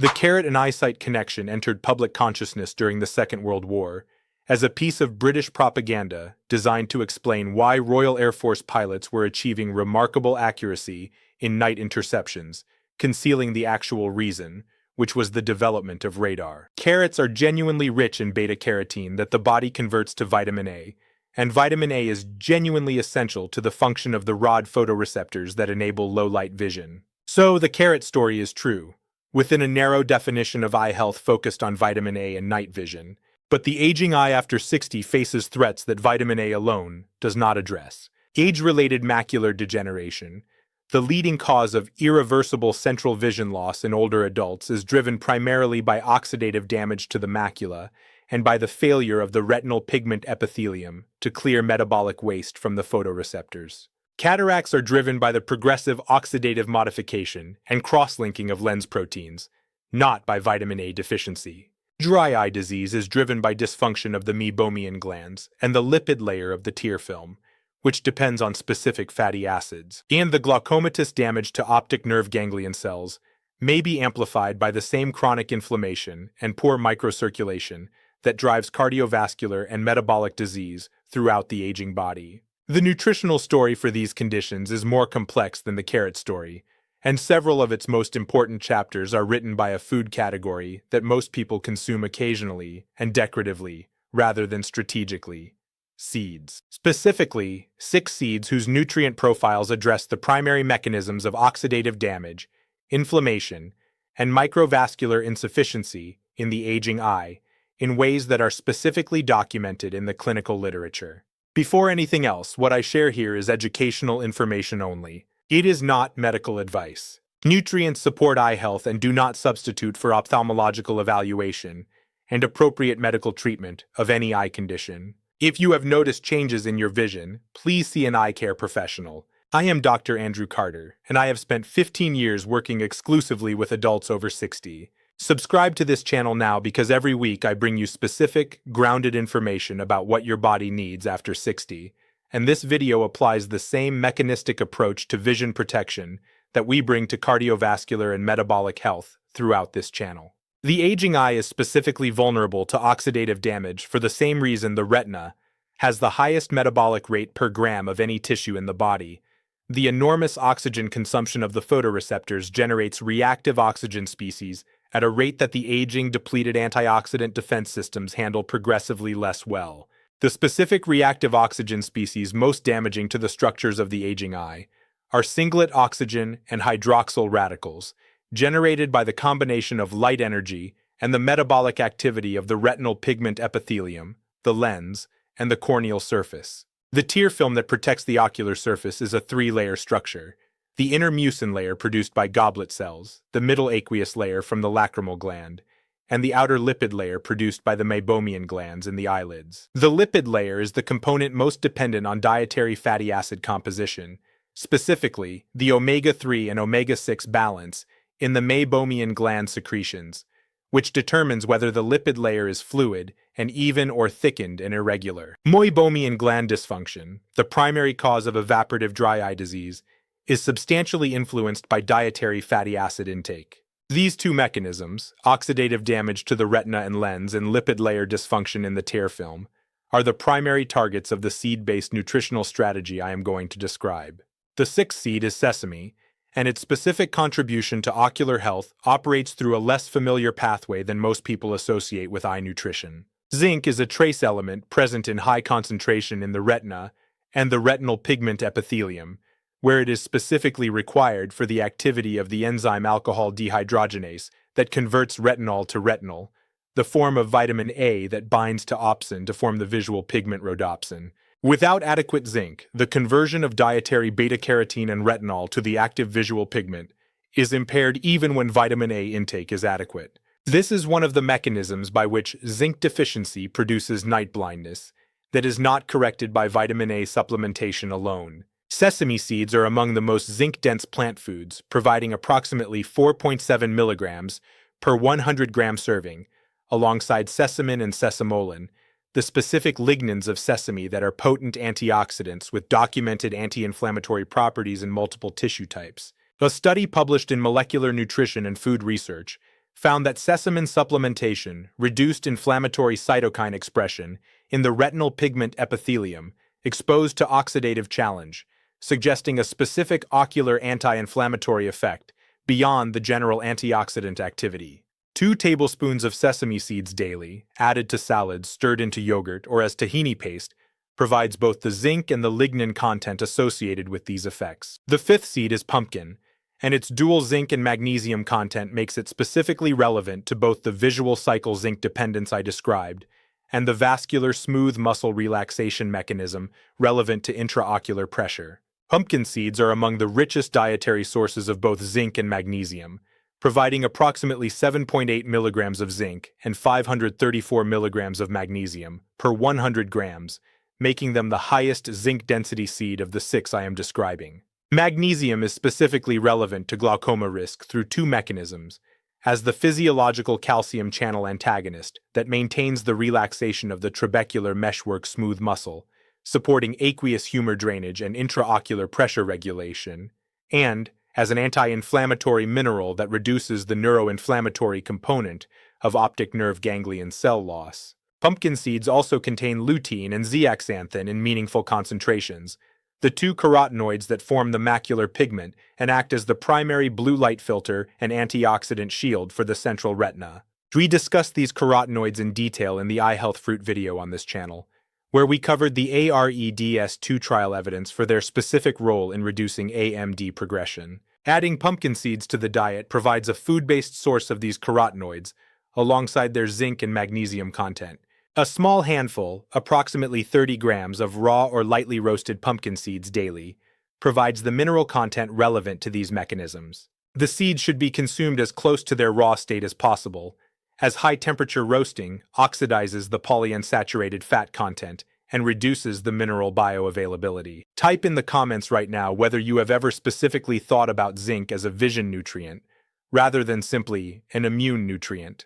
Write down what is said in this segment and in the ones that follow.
The carrot and eyesight connection entered public consciousness during the Second World War as a piece of British propaganda designed to explain why Royal Air Force pilots were achieving remarkable accuracy in night interceptions, concealing the actual reason, which was the development of radar. Carrots are genuinely rich in beta-carotene that the body converts to vitamin A, and vitamin A is genuinely essential to the function of the rod photoreceptors that enable low-light vision. So the carrot story is true, within a narrow definition of eye health focused on vitamin A and night vision. But the aging eye after 60 faces threats that vitamin A alone does not address. Age-related macular degeneration, the leading cause of irreversible central vision loss in older adults, is driven primarily by oxidative damage to the macula and by the failure of the retinal pigment epithelium to clear metabolic waste from the photoreceptors. Cataracts are driven by the progressive oxidative modification and cross-linking of lens proteins, not by vitamin A deficiency. Dry eye disease is driven by dysfunction of the meibomian glands and the lipid layer of the tear film, which depends on specific fatty acids. And the glaucomatous damage to optic nerve ganglion cells may be amplified by the same chronic inflammation and poor microcirculation that drives cardiovascular and metabolic disease throughout the aging body. The nutritional story for these conditions is more complex than the carrot story, and several of its most important chapters are written by a food category that most people consume occasionally and decoratively, rather than strategically: seeds. Specifically, 6 seeds whose nutrient profiles address the primary mechanisms of oxidative damage, inflammation, and microvascular insufficiency in the aging eye in ways that are specifically documented in the clinical literature. Before anything else, what I share here is educational information only. It is not medical advice. Nutrients support eye health and do not substitute for ophthalmological evaluation and appropriate medical treatment of any eye condition. If you have noticed changes in your vision, please see an eye care professional. I am Dr. Andrew Carter, and I have spent 15 years working exclusively with adults over 60. Subscribe to this channel now because every week I bring you specific, grounded information about what your body needs after 60. And this video applies the same mechanistic approach to vision protection that we bring to cardiovascular and metabolic health throughout this channel. The aging eye is specifically vulnerable to oxidative damage for the same reason the retina has the highest metabolic rate per gram of any tissue in the body. The enormous oxygen consumption of the photoreceptors generates reactive oxygen species at a rate that the aging, depleted antioxidant defense systems handle progressively less well. The specific reactive oxygen species most damaging to the structures of the aging eye are singlet oxygen and hydroxyl radicals, generated by the combination of light energy and the metabolic activity of the retinal pigment epithelium, the lens, and the corneal surface. The tear film that protects the ocular surface is a 3-layer structure: the inner mucin layer produced by goblet cells, the middle aqueous layer from the lacrimal gland, and the outer lipid layer produced by the meibomian glands in the eyelids. The lipid layer is the component most dependent on dietary fatty acid composition, specifically the omega-3 and omega-6 balance in the meibomian gland secretions, which determines whether the lipid layer is fluid and even or thickened and irregular. Meibomian gland dysfunction, the primary cause of evaporative dry eye disease, is substantially influenced by dietary fatty acid intake. These two mechanisms, oxidative damage to the retina and lens and lipid layer dysfunction in the tear film, are the primary targets of the seed-based nutritional strategy I am going to describe. The 6th seed is sesame, and its specific contribution to ocular health operates through a less familiar pathway than most people associate with eye nutrition. Zinc is a trace element present in high concentration in the retina and the retinal pigment epithelium, where it is specifically required for the activity of the enzyme alcohol dehydrogenase that converts retinol to retinal, the form of vitamin A that binds to opsin to form the visual pigment rhodopsin. Without adequate zinc, the conversion of dietary beta-carotene and retinol to the active visual pigment is impaired even when vitamin A intake is adequate. This is one of the mechanisms by which zinc deficiency produces night blindness that is not corrected by vitamin A supplementation alone. Sesame seeds are among the most zinc-dense plant foods, providing approximately 4.7 milligrams per 100-gram serving, alongside sesamin and sesamolin, the specific lignans of sesame that are potent antioxidants with documented anti-inflammatory properties in multiple tissue types. A study published in Molecular Nutrition and Food Research found that sesamin supplementation reduced inflammatory cytokine expression in the retinal pigment epithelium exposed to oxidative challenge, suggesting a specific ocular anti-inflammatory effect beyond the general antioxidant activity. 2 tablespoons of sesame seeds daily, added to salads, stirred into yogurt, or as tahini paste, provides both the zinc and the lignin content associated with these effects. The 5th seed is pumpkin, and its dual zinc and magnesium content makes it specifically relevant to both the visual cycle zinc dependence I described and the vascular smooth muscle relaxation mechanism relevant to intraocular pressure. Pumpkin seeds are among the richest dietary sources of both zinc and magnesium, providing approximately 7.8 milligrams of zinc and 534 milligrams of magnesium per 100 grams, making them the highest zinc density seed of the 6 I am describing. Magnesium is specifically relevant to glaucoma risk through 2 mechanisms: as the physiological calcium channel antagonist that maintains the relaxation of the trabecular meshwork smooth muscle, supporting aqueous humor drainage and intraocular pressure regulation, and as an anti-inflammatory mineral that reduces the neuroinflammatory component of optic nerve ganglion cell loss. Pumpkin seeds also contain lutein and zeaxanthin in meaningful concentrations, the 2 carotenoids that form the macular pigment and act as the primary blue light filter and antioxidant shield for the central retina. We discussed these carotenoids in detail in the Eye Health Fruit video on this channel, where we covered the AREDS2 trial evidence for their specific role in reducing AMD progression. Adding pumpkin seeds to the diet provides a food-based source of these carotenoids, alongside their zinc and magnesium content. A small handful, approximately 30 grams of raw or lightly roasted pumpkin seeds daily, provides the mineral content relevant to these mechanisms. The seeds should be consumed as close to their raw state as possible, as high-temperature roasting oxidizes the polyunsaturated fat content and reduces the mineral bioavailability. Type in the comments right now whether you have ever specifically thought about zinc as a vision nutrient, rather than simply an immune nutrient,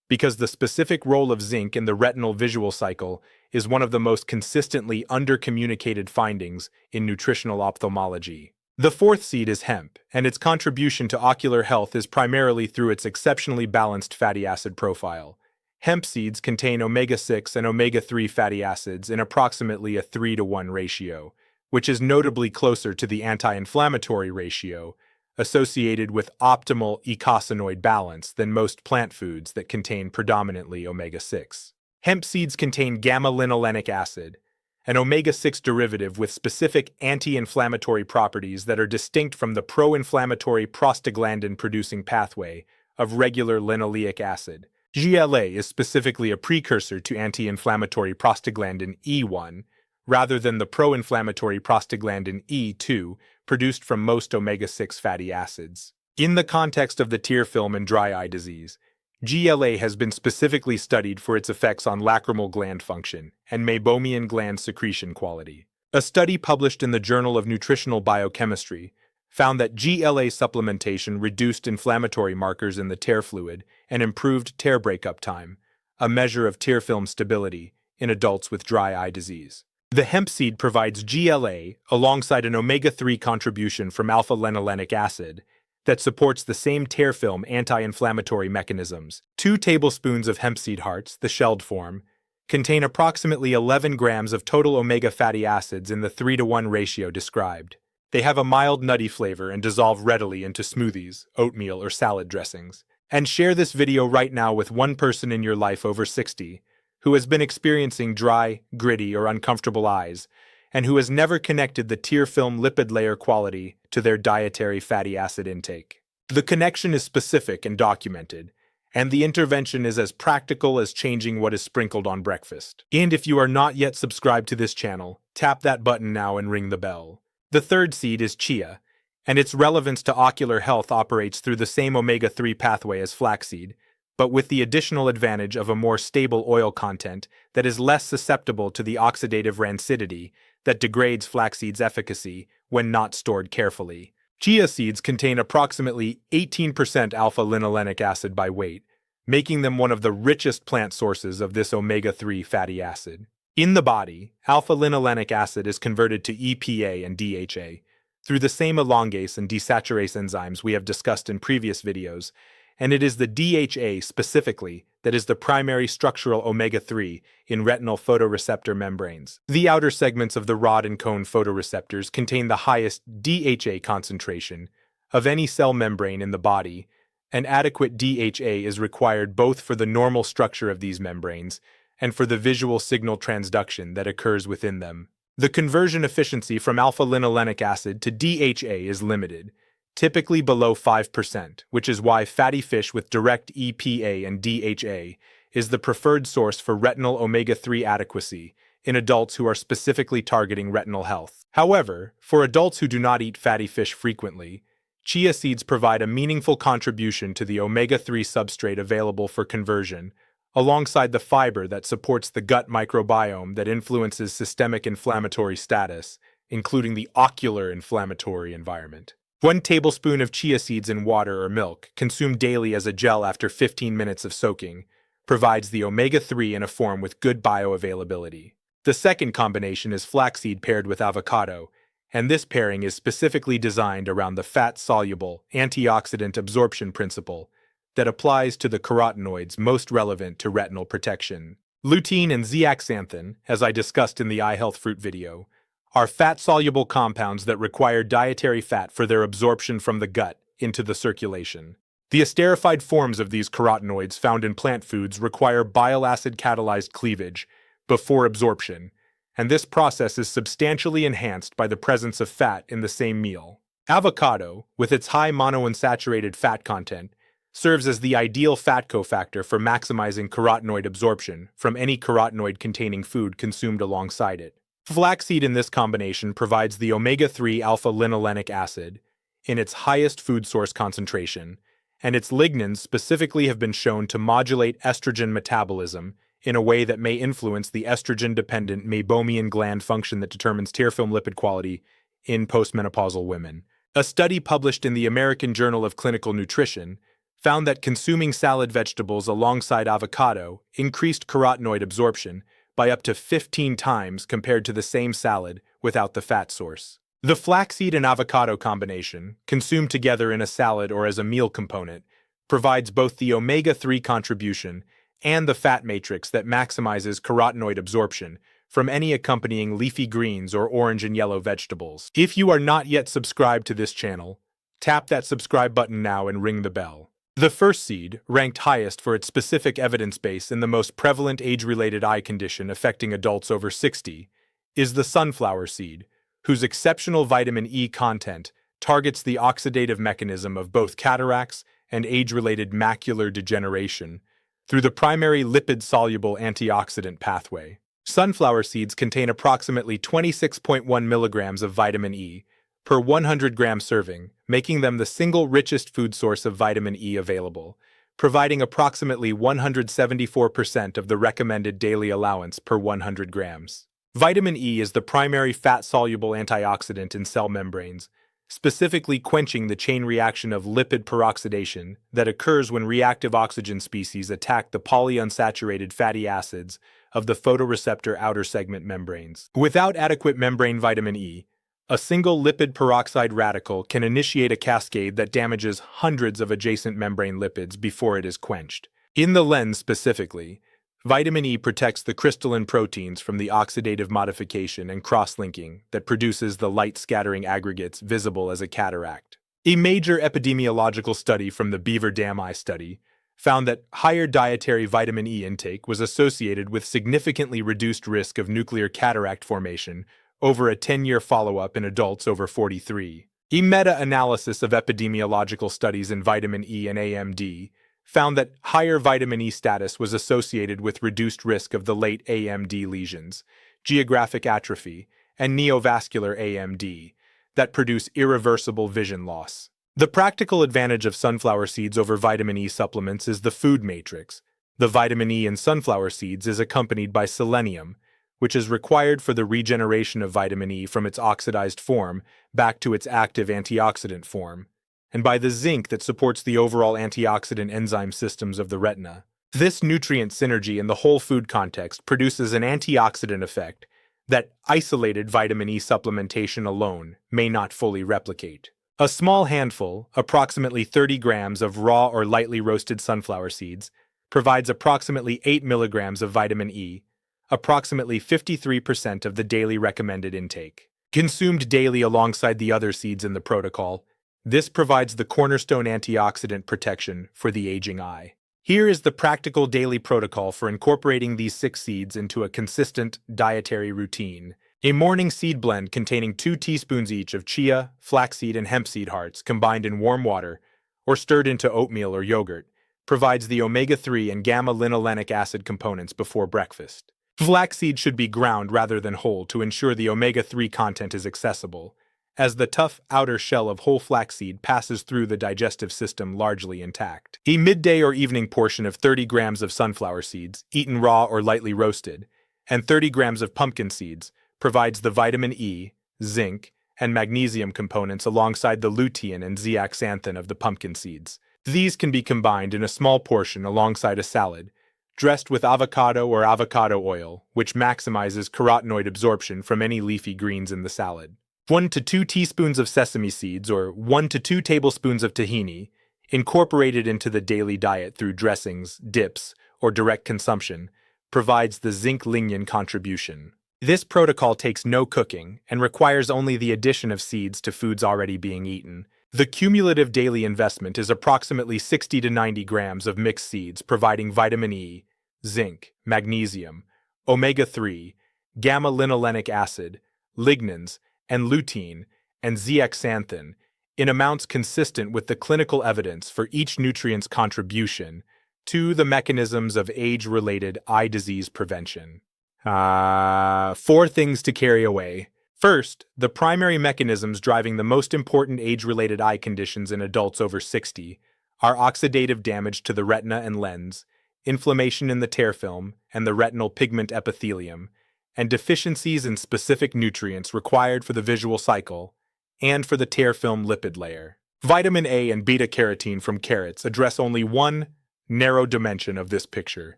because the specific role of zinc in the retinal visual cycle is one of the most consistently under-communicated findings in nutritional ophthalmology. The 4th seed is hemp, and its contribution to ocular health is primarily through its exceptionally balanced fatty acid profile. Hemp seeds contain omega-6 and omega-3 fatty acids in approximately a 3-to-1 ratio, which is notably closer to the anti-inflammatory ratio associated with optimal eicosanoid balance than most plant foods that contain predominantly omega-6. Hemp seeds contain gamma-linolenic acid, an omega-6 derivative with specific anti-inflammatory properties that are distinct from the pro-inflammatory prostaglandin-producing pathway of regular linoleic acid. GLA is specifically a precursor to anti-inflammatory prostaglandin E1, rather than the pro-inflammatory prostaglandin E2 produced from most omega-6 fatty acids. In the context of the tear film and dry eye disease, GLA has been specifically studied for its effects on lacrimal gland function and meibomian gland secretion quality. A study published in the Journal of Nutritional Biochemistry found that GLA supplementation reduced inflammatory markers in the tear fluid and improved tear breakup time, a measure of tear film stability, in adults with dry eye disease. The hemp seed provides GLA alongside an omega-3 contribution from alpha-linolenic acid that supports the same tear film anti-inflammatory mechanisms. 2 tablespoons of hemp seed hearts, the shelled form, contain approximately 11 grams of total omega fatty acids in the 3-to-1 ratio described. They have a mild nutty flavor and dissolve readily into smoothies, oatmeal, or salad dressings. And share this video right now with one person in your life over 60 who has been experiencing dry, gritty, or uncomfortable eyes, and who has never connected the tear film lipid layer quality to their dietary fatty acid intake. The connection is specific and documented, and the intervention is as practical as changing what is sprinkled on breakfast. And if you are not yet subscribed to this channel, tap that button now and ring the bell. The 3rd seed is chia, and its relevance to ocular health operates through the same omega-3 pathway as flaxseed, but with the additional advantage of a more stable oil content that is less susceptible to the oxidative rancidity that degrades flaxseed's efficacy when not stored carefully. Chia seeds contain approximately 18% alpha-linolenic acid by weight, making them one of the richest plant sources of this omega-3 fatty acid. In the body, alpha-linolenic acid is converted to EPA and DHA through the same elongase and desaturase enzymes we have discussed in previous videos, and it is the DHA specifically that is the primary structural omega-3 in retinal photoreceptor membranes. The outer segments of the rod and cone photoreceptors contain the highest DHA concentration of any cell membrane in the body, and adequate DHA is required both for the normal structure of these membranes and for the visual signal transduction that occurs within them. The conversion efficiency from alpha-linolenic acid to DHA is limited, typically below 5%, which is why fatty fish with direct EPA and DHA is the preferred source for retinal omega-3 adequacy in adults who are specifically targeting retinal health. However, for adults who do not eat fatty fish frequently, chia seeds provide a meaningful contribution to the omega-3 substrate available for conversion, alongside the fiber that supports the gut microbiome that influences systemic inflammatory status, including the ocular inflammatory environment. 1 tablespoon of chia seeds in water or milk, consumed daily as a gel after 15 minutes of soaking, provides the omega-3 in a form with good bioavailability. The second combination is flaxseed paired with avocado, and this pairing is specifically designed around the fat-soluble antioxidant absorption principle that applies to the carotenoids most relevant to retinal protection. Lutein and zeaxanthin, as I discussed in the eye health fruit video, are fat-soluble compounds that require dietary fat for their absorption from the gut into the circulation. The esterified forms of these carotenoids found in plant foods require bile acid-catalyzed cleavage before absorption, and this process is substantially enhanced by the presence of fat in the same meal. Avocado, with its high monounsaturated fat content, serves as the ideal fat cofactor for maximizing carotenoid absorption from any carotenoid-containing food consumed alongside it. Flaxseed in this combination provides the omega-3 alpha-linolenic acid in its highest food source concentration, and its lignans specifically have been shown to modulate estrogen metabolism in a way that may influence the estrogen-dependent meibomian gland function that determines tear film lipid quality in postmenopausal women. A study published in the American Journal of Clinical Nutrition found that consuming salad vegetables alongside avocado increased carotenoid absorption by up to 15 times compared to the same salad without the fat source. The flaxseed and avocado combination, consumed together in a salad or as a meal component, provides both the omega-3 contribution and the fat matrix that maximizes carotenoid absorption from any accompanying leafy greens or orange and yellow vegetables. If you are not yet subscribed to this channel, tap that subscribe button now and ring the bell. The first seed, ranked highest for its specific evidence base in the most prevalent age-related eye condition affecting adults over 60, is the sunflower seed, whose exceptional vitamin E content targets the oxidative mechanism of both cataracts and age-related macular degeneration through the primary lipid-soluble antioxidant pathway. Sunflower seeds contain approximately 26.1 milligrams of vitamin E per 100-gram serving, making them the single richest food source of vitamin E available, providing approximately 174% of the recommended daily allowance per 100 grams. Vitamin E is the primary fat-soluble antioxidant in cell membranes, specifically quenching the chain reaction of lipid peroxidation that occurs when reactive oxygen species attack the polyunsaturated fatty acids of the photoreceptor outer segment membranes. Without adequate membrane vitamin E, a single lipid peroxide radical can initiate a cascade that damages hundreds of adjacent membrane lipids before it is quenched. In the lens specifically, vitamin E protects the crystalline proteins from the oxidative modification and cross-linking that produces the light-scattering aggregates visible as a cataract. A major epidemiological study from the Beaver Dam Eye Study found that higher dietary vitamin E intake was associated with significantly reduced risk of nuclear cataract formation over a 10-year follow-up in adults over 43. A meta-analysis of epidemiological studies in vitamin E and AMD found that higher vitamin E status was associated with reduced risk of the late AMD lesions, geographic atrophy, and neovascular AMD that produce irreversible vision loss. The practical advantage of sunflower seeds over vitamin E supplements is the food matrix. The vitamin E in sunflower seeds is accompanied by selenium, which is required for the regeneration of vitamin E from its oxidized form back to its active antioxidant form, and by the zinc that supports the overall antioxidant enzyme systems of the retina. This nutrient synergy in the whole food context produces an antioxidant effect that isolated vitamin E supplementation alone may not fully replicate. A small handful, approximately 30 grams of raw or lightly roasted sunflower seeds, provides approximately 8 milligrams of vitamin E, approximately 53% of the daily recommended intake. Consumed daily alongside the other seeds in the protocol, this provides the cornerstone antioxidant protection for the aging eye. Here is the practical daily protocol for incorporating these 6 seeds into a consistent dietary routine. A morning seed blend containing 2 teaspoons each of chia, flaxseed, and hemp seed hearts combined in warm water or stirred into oatmeal or yogurt provides the omega-3 and gamma-linolenic acid components before breakfast. Flaxseed should be ground rather than whole to ensure the omega-3 content is accessible, as the tough outer shell of whole flaxseed passes through the digestive system largely intact. A midday or evening portion of 30 grams of sunflower seeds, eaten raw or lightly roasted, and 30 grams of pumpkin seeds provides the vitamin E, zinc, and magnesium components alongside the lutein and zeaxanthin of the pumpkin seeds. These can be combined in a small portion alongside a salad, dressed with avocado or avocado oil, which maximizes carotenoid absorption from any leafy greens in the salad. 1 to 2 teaspoons of sesame seeds or 1 to 2 tablespoons of tahini, incorporated into the daily diet through dressings, dips, or direct consumption, provides the zinc-lignin contribution. This protocol takes no cooking and requires only the addition of seeds to foods already being eaten. The cumulative daily investment is approximately 60 to 90 grams of mixed seeds providing vitamin E, zinc, magnesium, omega-3, gamma-linolenic acid, lignans, and lutein, and zeaxanthin in amounts consistent with the clinical evidence for each nutrient's contribution to the mechanisms of age-related eye disease prevention. 4 things to carry away. First, the primary mechanisms driving the most important age-related eye conditions in adults over 60 are oxidative damage to the retina and lens, inflammation in the tear film and the retinal pigment epithelium, and deficiencies in specific nutrients required for the visual cycle and for the tear film lipid layer. Vitamin A and beta-carotene from carrots address only one narrow dimension of this picture.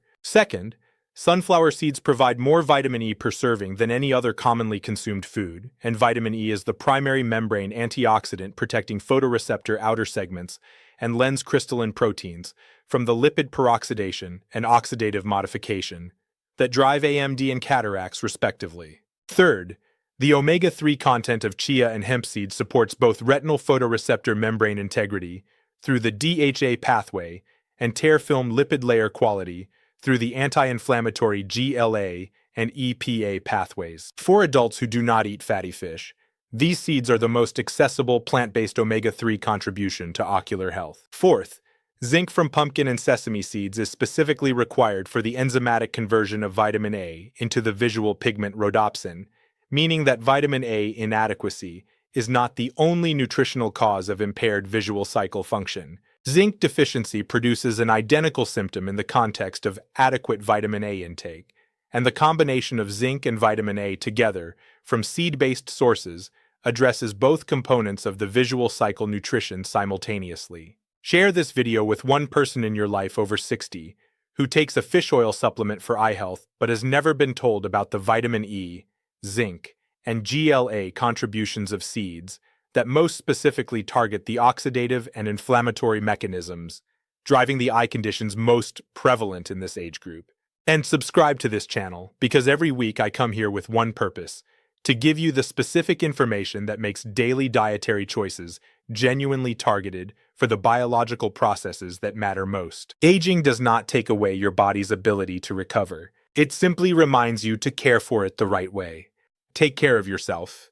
Second, sunflower seeds provide more vitamin E per serving than any other commonly consumed food, and vitamin E is the primary membrane antioxidant protecting photoreceptor outer segments and lens crystalline proteins from the lipid peroxidation and oxidative modification that drive AMD and cataracts respectively. Third, the omega-3 content of chia and hemp seeds supports both retinal photoreceptor membrane integrity through the DHA pathway and tear film lipid layer quality through the anti-inflammatory GLA and EPA pathways. For adults who do not eat fatty fish, these seeds are the most accessible plant-based omega-3 contribution to ocular health. Fourth, zinc from pumpkin and sesame seeds is specifically required for the enzymatic conversion of vitamin A into the visual pigment rhodopsin, meaning that vitamin A inadequacy is not the only nutritional cause of impaired visual cycle function. Zinc deficiency produces an identical symptom in the context of adequate vitamin A intake, and the combination of zinc and vitamin A together from seed-based sources addresses both components of the visual cycle nutrition simultaneously. Share this video with one person in your life over 60 who takes a fish oil supplement for eye health but has never been told about the vitamin E, zinc, and GLA contributions of seeds that most specifically target the oxidative and inflammatory mechanisms driving the eye conditions most prevalent in this age group. And subscribe to this channel because every week I come here with one purpose: to give you the specific information that makes daily dietary choices genuinely targeted for the biological processes that matter most. Aging does not take away your body's ability to recover. It simply reminds you to care for it the right way. Take care of yourself.